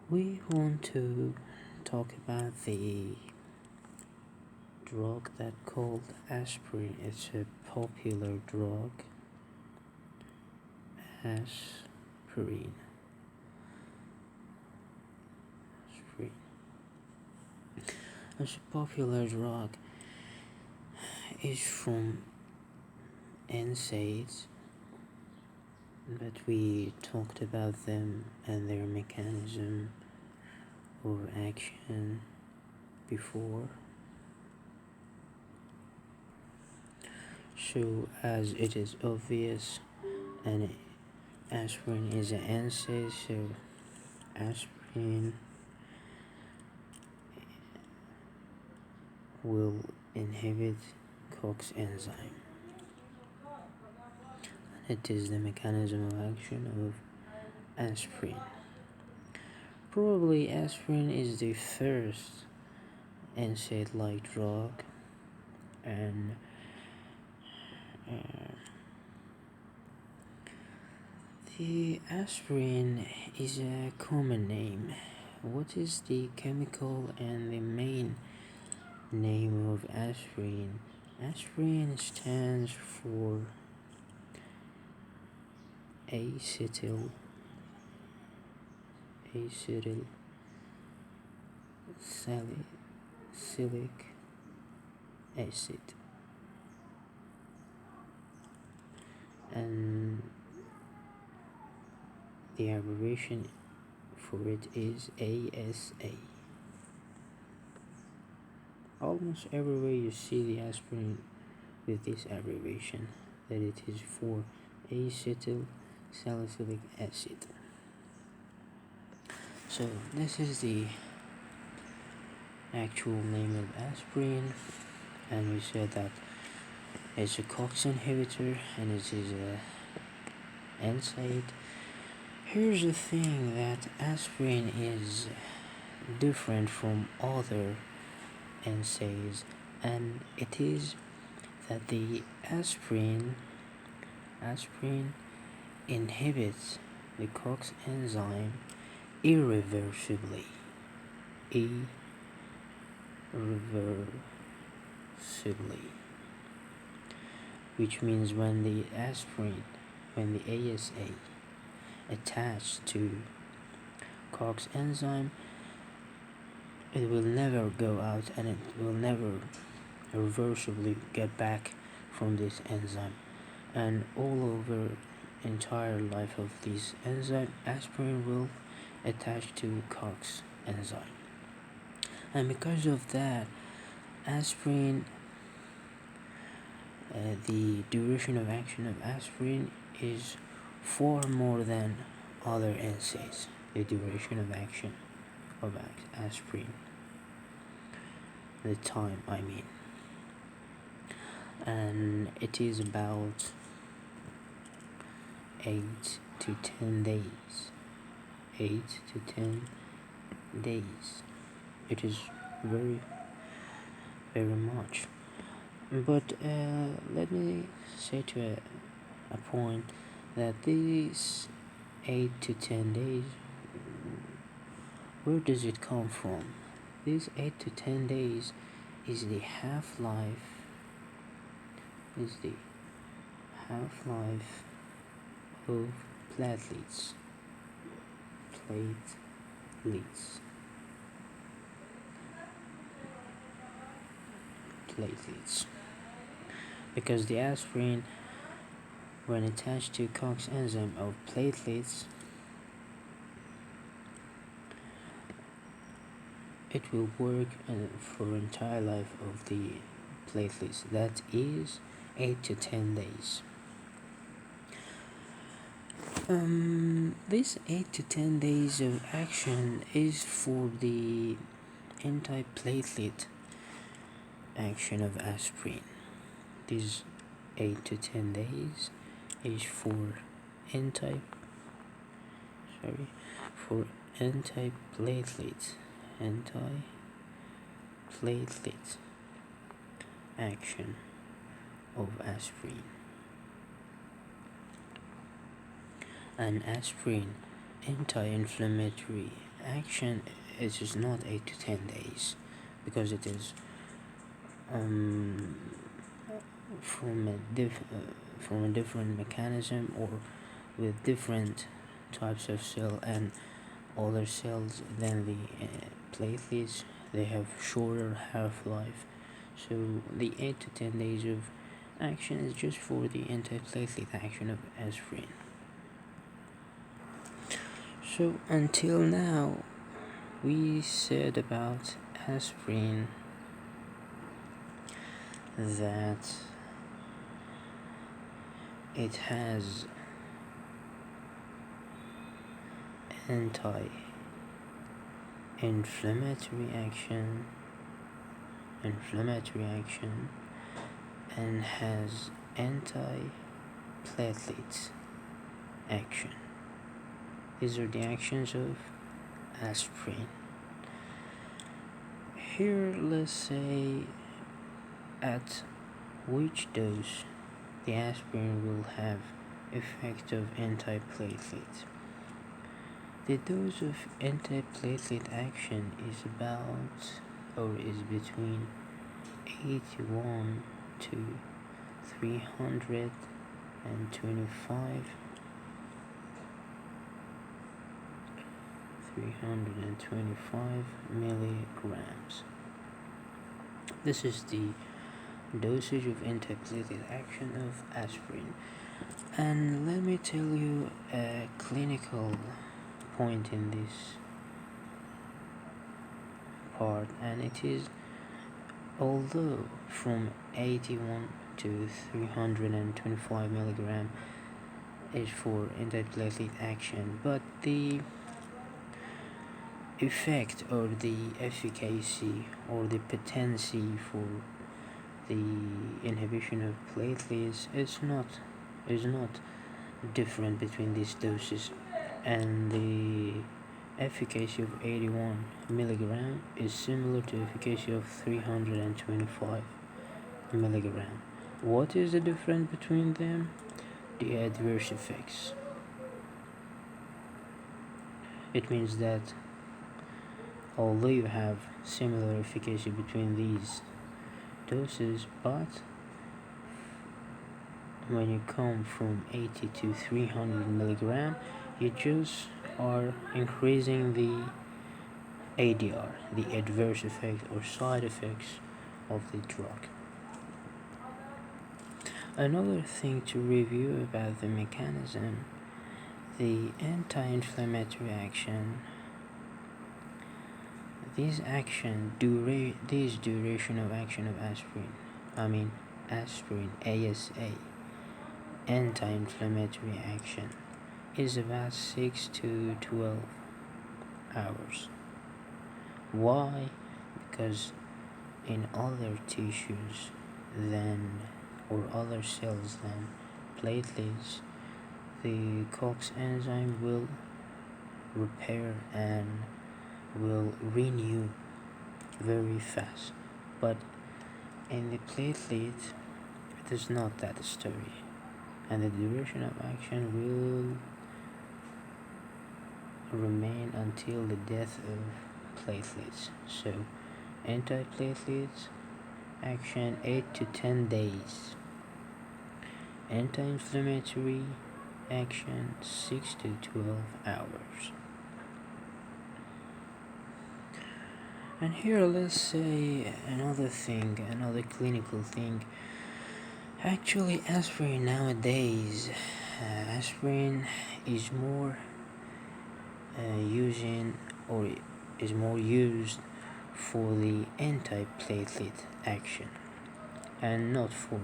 We want to talk about the drug that called aspirin. It's a popular drug. Aspirin. Aspirin. It's a popular drug. It's from NSAIDs, but we talked about them and their mechanism of action before. So, as it is obvious, and aspirin is an NSAID, so aspirin will inhibit COX enzyme. It is the mechanism of action of aspirin. Probably aspirin is the first NSAID-like drug, and the aspirin is a common name. What is the chemical and the main name of aspirin? Aspirin stands for acetyl salicylic acid, and the abbreviation for it is ASA. Almost everywhere you see the aspirin with this abbreviation, that it is for acetyl salicylic acid. So this is the actual name of aspirin, and we said that it's a COX inhibitor and it is a NSAID. Here's the thing, that aspirin is different from other NSAIDs, and it is that the aspirin inhibits the COX enzyme irreversibly. Which means when the ASA attached to COX enzyme, it will never go out and it will never reversibly get back from this enzyme. And all over entire life of this enzyme, aspirin will attach to COX enzyme. And because of that, aspirin, the duration of action of aspirin is far more than other NSAIDs. The duration of action of aspirin, the time I mean, and it is about 8 to 10 days. 8 to 10 days. It is very, very much. But let me say to a point that these 8 to 10 days, where does it come from? These 8 to 10 days is the half-life of platelets. Because the aspirin, when attached to COX enzyme of platelets, it will work for entire life of the platelets. That is 8 to 10 days. This 8 to 10 days of action is for the anti-platelet action of aspirin. These 8 to 10 days is for anti-platelet action of aspirin. And aspirin anti-inflammatory action is just not 8 to 10 days, because it is um, from from a different mechanism, or with different types of cell and other cells than the platelets. They have shorter half-life, so the 8 to 10 days of action is just for the antiplatelet action of aspirin. So until now we said about aspirin that it has anti-inflammatory action, and has anti-platelet action. These are the actions of aspirin. Here, let's say at which dose the aspirin will have effect of antiplatelet. The dose of antiplatelet action is between 81 to 325 milligrams. This is the dosage of antiplatelet action of aspirin. And let me tell you a clinical point in this part, and it is, although from 81 to 325 milligram is for antiplatelet action, but the effect or the efficacy or the potency for the inhibition of platelets is not different between these doses, and the efficacy of 81 milligram is similar to efficacy of 325 milligram. What is the difference between them? The adverse effects. It means that although you have similar efficacy between these doses, but when you come from 80 to 300 milligram, you just are increasing the ADR, the adverse effect or side effects of the drug. Another thing to review about the mechanism, the anti-inflammatory action. This duration of action of aspirin, ASA, anti-inflammatory action, is about 6 to 12 hours. Why? Because in other tissues or other cells than platelets, the COX enzyme will repair and will renew very fast, but in the platelet it is not that story, and the duration of action will remain until the death of platelets. So antiplatelets action 8 to 10 days, anti-inflammatory action 6 to 12 hours. And here let's say another clinical thing. Actually, aspirin nowadays, aspirin is more used for the antiplatelet action, and not for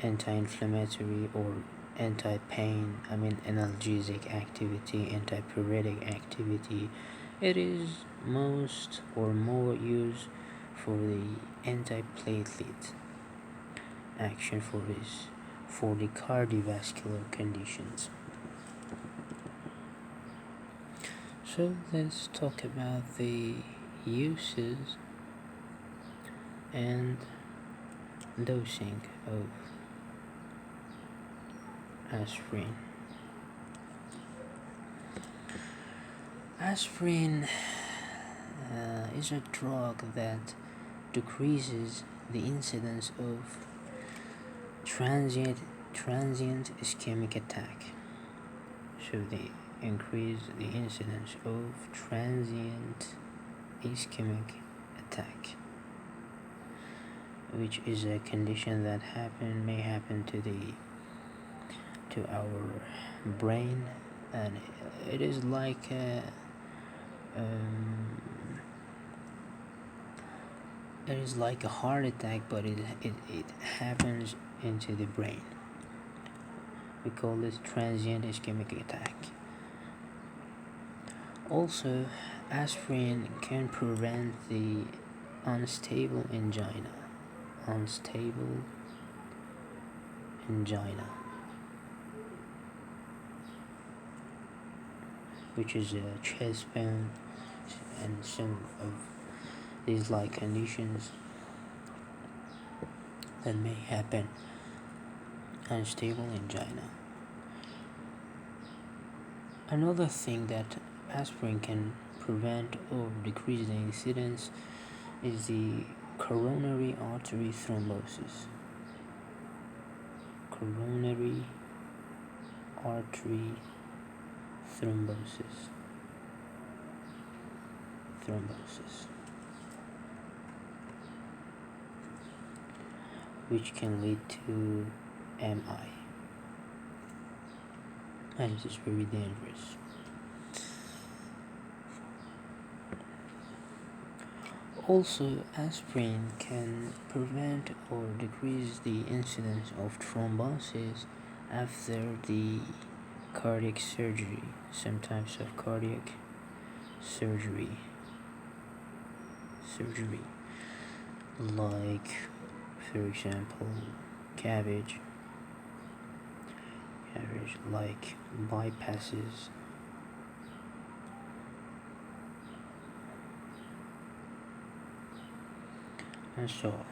anti-inflammatory or anti-pain, analgesic activity, antipyretic activity. It is most or more used for the antiplatelet action for the cardiovascular conditions. So let's talk about the uses and dosing of aspirin. Aspirin is a drug that decreases the incidence of transient ischemic attack. So they increase the incidence of transient ischemic attack, which is a condition that may happen to our brain, and it is like a heart attack, but it happens into the brain. We call this transient ischemic attack. Also, aspirin can prevent the unstable angina, which is a chest pain, and some of these like conditions that may happen. Unstable angina. Another thing that aspirin can prevent or decrease the incidence is the coronary artery thrombosis. Coronary artery thrombosis. Which can lead to MI, and it is very dangerous. Also, aspirin can prevent or decrease the incidence of thrombosis after the cardiac surgery. Some types of cardiac surgery, like, for example, cabbage, like bypasses, and so on.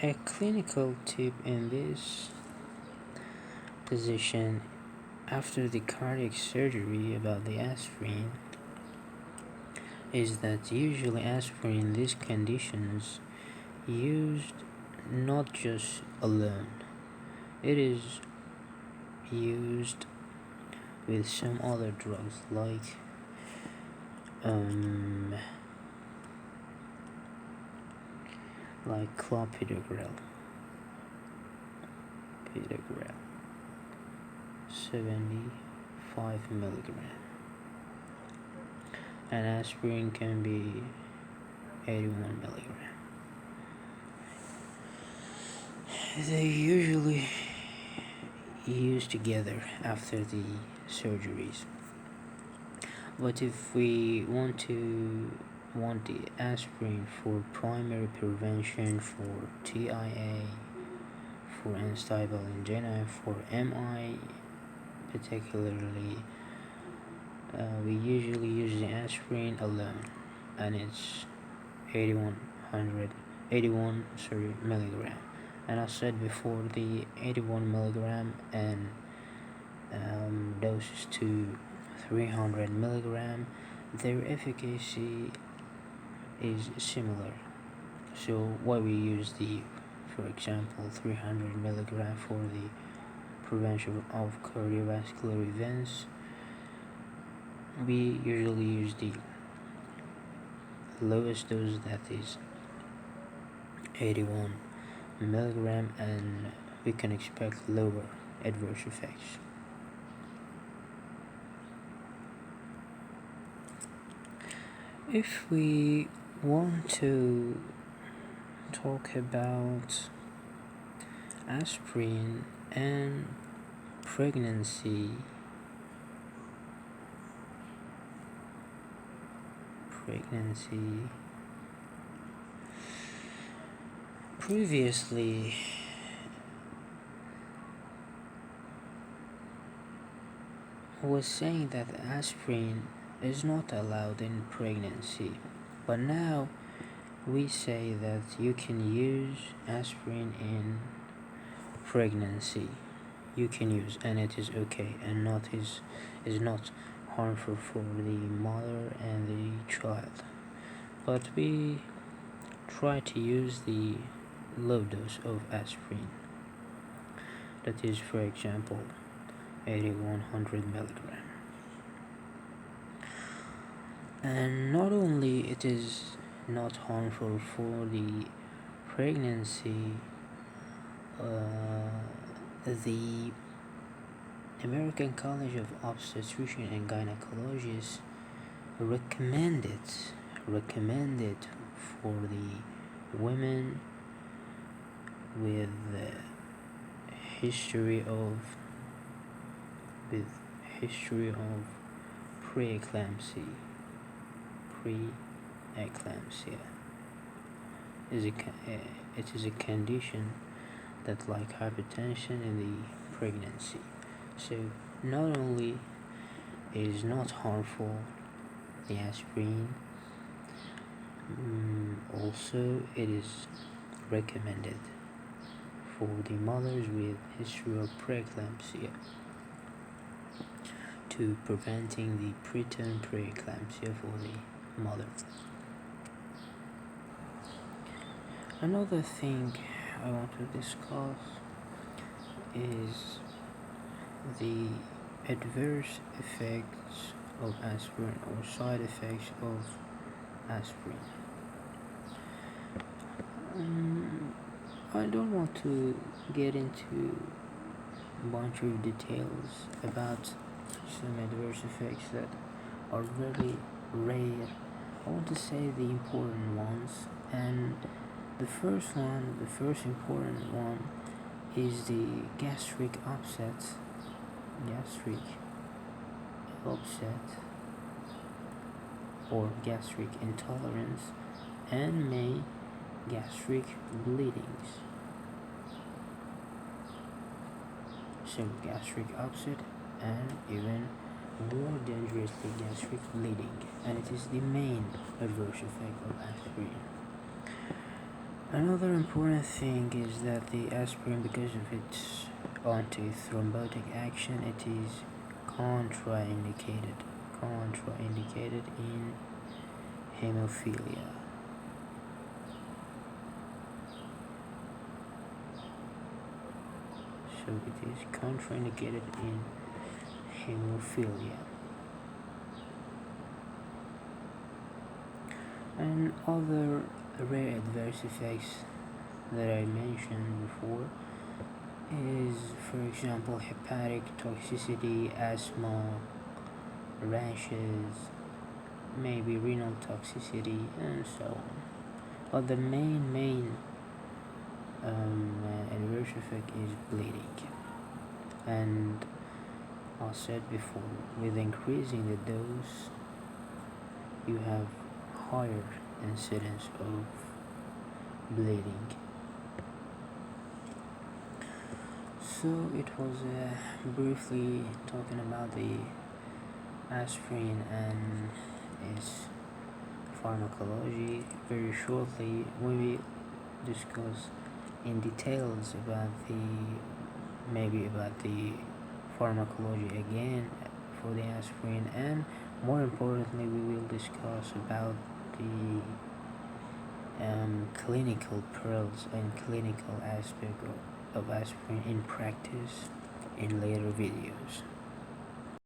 A clinical tip in this position after the cardiac surgery about the aspirin is that usually aspirin in these conditions used not just alone. It is used with some other drugs like clopidogrel, 75 milligram, and aspirin can be 81 milligram. They usually used together after the surgeries. But if we want the aspirin for primary prevention, for TIA, for unstable angina, for MI particularly, we usually use the aspirin alone, and it's 81 milligram. And I said before, the 81 milligram and doses to 300 milligram, their efficacy is similar. So why we use for example, 300 milligram for the prevention of cardiovascular events, we usually use the lowest dose, that is 81 milligram, and we can expect lower adverse effects. If we want to talk about aspirin and pregnancy, previously was saying that aspirin is not allowed in pregnancy, but now we say that you can use aspirin in pregnancy. you can use, and it is okay, and is not harmful for the mother and the child. But we try to use the low dose of aspirin, that is, for example, 8100 milligram. And not only it is not harmful for the pregnancy, the American College of Obstetrician and Gynecologists recommended for the women with history of preeclampsia. Preeclampsia it is a condition that like hypertension in the pregnancy. So not only is not harmful the aspirin, also it is recommended for the mothers with history of preeclampsia to preventing the preterm preeclampsia for the mother. Another thing I want to discuss is the adverse effects of aspirin, or side effects of aspirin. I don't want to get into a bunch of details about some adverse effects that are very rare. I want to say the important ones, and the first important one is the gastric upset or gastric intolerance, and gastric bleedings. So gastric upset and even more dangerously gastric bleeding, and it is the main adverse effect of aspirin. Another important thing is that the aspirin, because of its antithrombotic action, it is contraindicated in hemophilia. So it is contraindicated in hemophilia. And other rare adverse effects that I mentioned before is, for example, hepatic toxicity, asthma, rashes, maybe renal toxicity, and so on. But the main adverse effect is bleeding. And I said before, with increasing the dose, you have higher incidence of bleeding. So it was briefly talking about the aspirin and its pharmacology. Very shortly, we will discuss in details about the pharmacology again for the aspirin, and more importantly, we will discuss about the clinical pearls and clinical aspect of aspirin in practice in later videos.